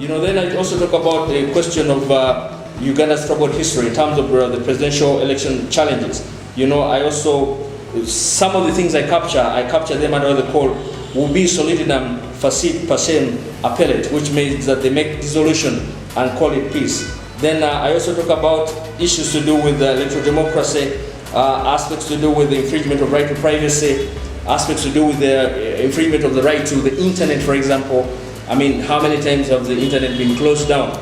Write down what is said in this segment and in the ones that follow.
Then I also talk about the question of Uganda's troubled history in terms of the presidential election challenges. I also, some of the things I capture them under the call will be solidum facit pacem appellate, which means that they make dissolution and call it peace. Then I also talk about issues to do with electoral democracy, aspects to do with the infringement of right to privacy, aspects to do with the infringement of the right to the internet, for example. I mean, how many times have the internet been closed down?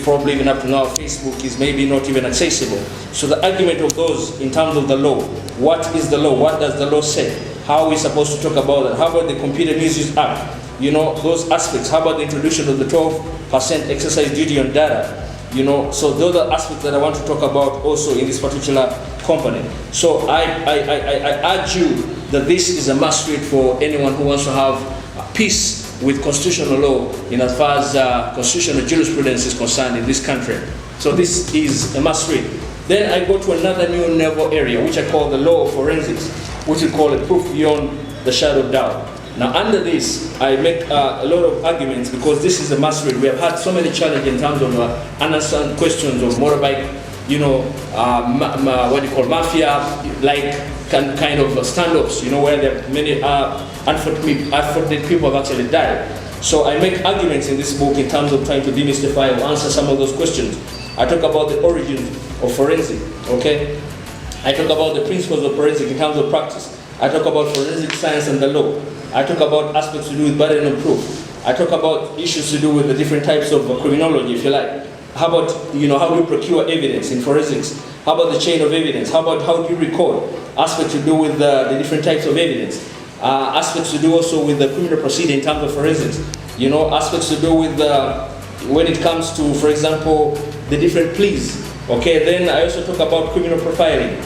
Probably even up to now, Facebook is maybe not even accessible. So the argument of those in terms of the law, what is the law? What does the law say? How are we supposed to talk about that? How about the Computer Misuse Act? Those aspects. How about the introduction of the 12% exercise duty on data? So those are aspects that I want to talk about also in this particular component. So I urge you that this is a must read for anyone who wants to have peace with constitutional law in as far as constitutional jurisprudence is concerned in this country. So this is a must read. Then I go to another new level area, which I call the law of forensics, which we call a proof beyond the shadow of doubt. Now under this, I make a lot of arguments because this is a must read. We have had so many challenges in terms of unanswered questions of motorbike, what you call mafia, like kind of standoffs, where there are many unfortunate people have actually died. So I make arguments in this book in terms of trying to demystify or answer some of those questions. I talk about the origins of forensic, okay? I talk about the principles of forensic in terms of practice. I talk about forensic science and the law. I talk about aspects to do with burden of proof. I talk about issues to do with the different types of criminology, if you like. How about, how do you procure evidence in forensics? How about the chain of evidence? How about how do you record? Aspects to do with the different types of evidence. Aspects to do also with the criminal proceeding in terms of forensics. Aspects to do with when it comes to, for example, the different pleas. Okay, then I also talk about criminal profiling.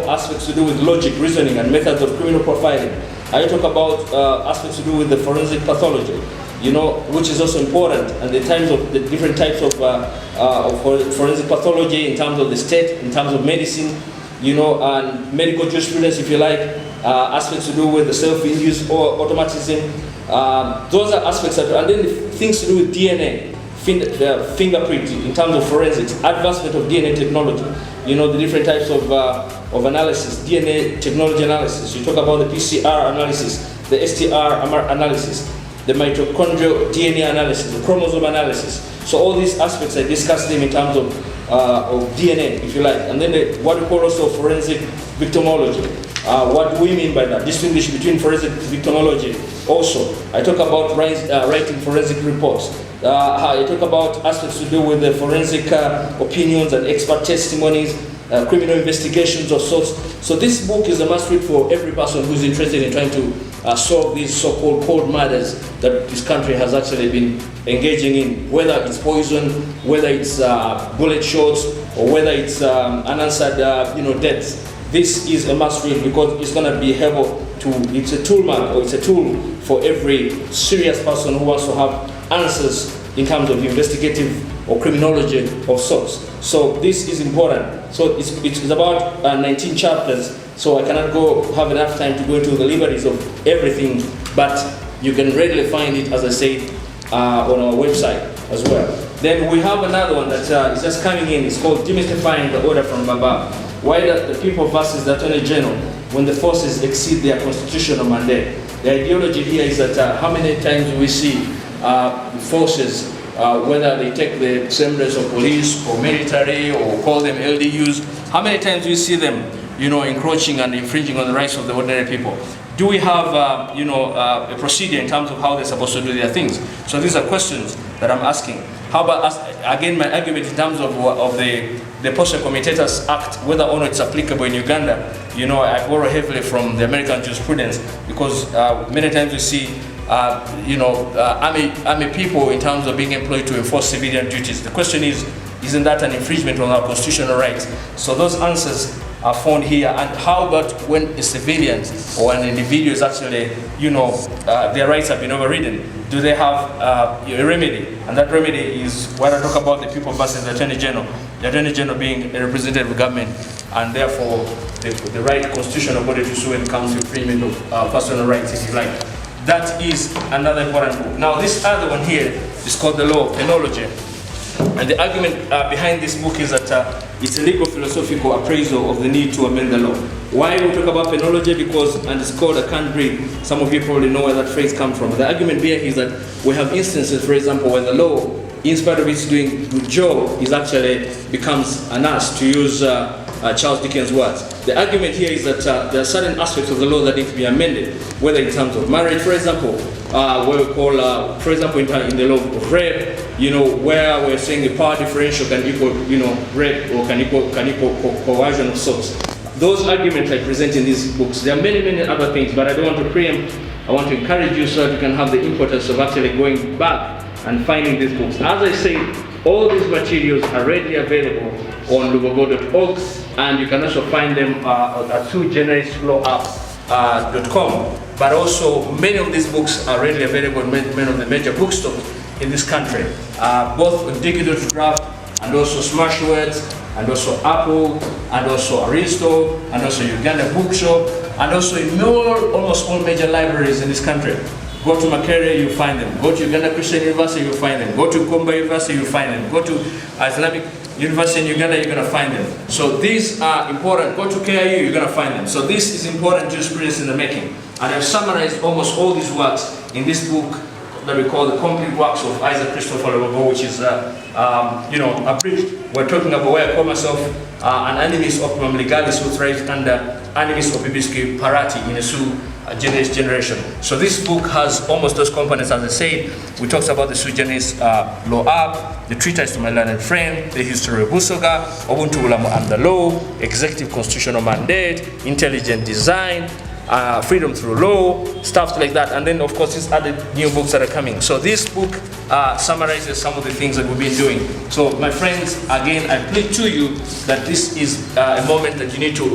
Aspects to do with logic, reasoning, and methods of criminal profiling. I talk about aspects to do with the forensic pathology, which is also important, and the different types of forensic pathology in terms of the state, in terms of medicine, and medical jurisprudence, if you like, aspects to do with the self-induced or automatism. Those are aspects that, and then the things to do with DNA, fingerprint in terms of forensics, advancement of DNA technology, the different types of analysis, DNA technology analysis. You talk about the PCR analysis, the STR analysis, the mitochondrial DNA analysis, the chromosome analysis. So all these aspects, I discuss them in terms of DNA, if you like. And then what we call also forensic victimology. What do we mean by that? Distinguish between forensic victimology. Also, I talk about writing forensic reports. I talk about aspects to do with the forensic opinions and expert testimonies, criminal investigations of sorts. So this book is a must read for every person who's interested in trying to solve these so-called cold murders that this country has actually been engaging in, whether it's poison, whether it's bullet shots, or whether it's unanswered deaths. This is a must read because it's going to be able to, it's a tool mark, or it's a tool for every serious person who wants to have answers in terms of investigative or criminology of sorts. So this is important. So it's about 19 chapters, so I cannot have enough time to go into the liberties of everything, but you can readily find it, as I said, on our website as well. Then we have another one that is just coming in. It's called Demystifying the Order from Above. Why does the people versus the Attorney General when the forces exceed their constitutional mandate? The ideology here is that how many times we see forces, whether they take the semblance of police or military or call them LDUs, how many times do you see them, encroaching and infringing on the rights of the ordinary people? Do we have, a procedure in terms of how they're supposed to do their things? So these are questions that I'm asking. How about us, again, my argument in terms of the Postal Commutators Act, whether or not it's applicable in Uganda, I borrow heavily from the American jurisprudence because many times we see army people in terms of being employed to enforce civilian duties. The question is, isn't that an infringement on our constitutional rights? So those answers are found here. And how about when a civilian or an individual is actually, their rights have been overridden? Do they have a remedy? And that remedy is what I talk about, the people versus the Attorney General. The Attorney General being a representative of government, and therefore the right constitutional body to sue when it comes to infringement of personal rights, if you like. That is another important book. Now this other one here is called The Law of Penology. And the argument behind this book is that it's a legal philosophical appraisal of the need to amend the law. Why we talk about penology? Because, and it's called I can't breathe. Some of you probably know where that phrase comes from. The argument here is that we have instances, for example, where the law, in spite of its doing good job, is actually becomes an ass, to use Charles Dickens' words. The argument here is that there are certain aspects of the law that need to be amended, whether in terms of marriage, for example, what we call, for example, in the law of rape, where we're saying the power differential can equal, rape, or can equal coercion of sorts. Those arguments I present in these books. There are many, many other things, but I don't want to preempt. I want to encourage you so that you can have the importance of actually going back and finding these books. As I say, all these materials are readily available on lubogo.org, and you can also find them at suegenerislawup.com. But also, many of these books are readily available in many of the major bookstores in this country, both on digital draft and also Smashwords, and also Apple, and also Aristo, and also Uganda Bookshop, and also in almost all major libraries in this country. Go to Makerere, you find them. Go to Uganda Christian University, you find them. Go to Komba University, you find them. Go to Islamic University in Uganda, you're going to find them. So these are important. Go to KIU, you're going to find them. So this is important jurisprudence in the making. And I've summarized almost all these works in this book that we call the complete works of Christopher Lubogo, which is abridged. We're talking about where I call myself an animus optimum legalis who thrives under animus opibusque parati in a sui generis generation. So this book has almost those components, as I said. We talked about the sui generis law app, the treatise to my learned friend, the history of Busoga, Ubuntu Ulamu and the law, executive constitutional mandate, intelligent design, freedom through law, stuff like that, and then of course these other new books that are coming. So this book summarizes some of the things that we've been doing. So my friends, again, I plead to you that this is a moment that you need to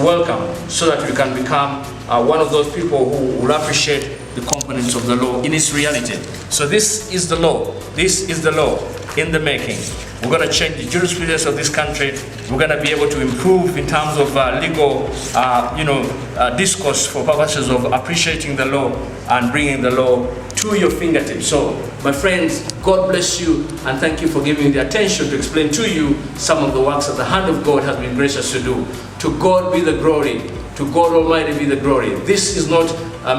welcome, so that you can become one of those people who will appreciate the components of the law in its reality. So this is the law. This is the law in the making. We're going to change the jurisprudence of this country. We're going to be able to improve in terms of legal, discourse for purposes of appreciating the law and bringing the law to your fingertips. So, my friends, God bless you, and thank you for giving me the attention to explain to you some of the works that the hand of God has been gracious to do. To God be the glory. To God Almighty be the glory. This is not a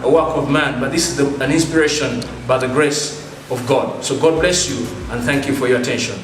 work of man, but this is an inspiration by the grace of God. So God bless you, and thank you for your attention.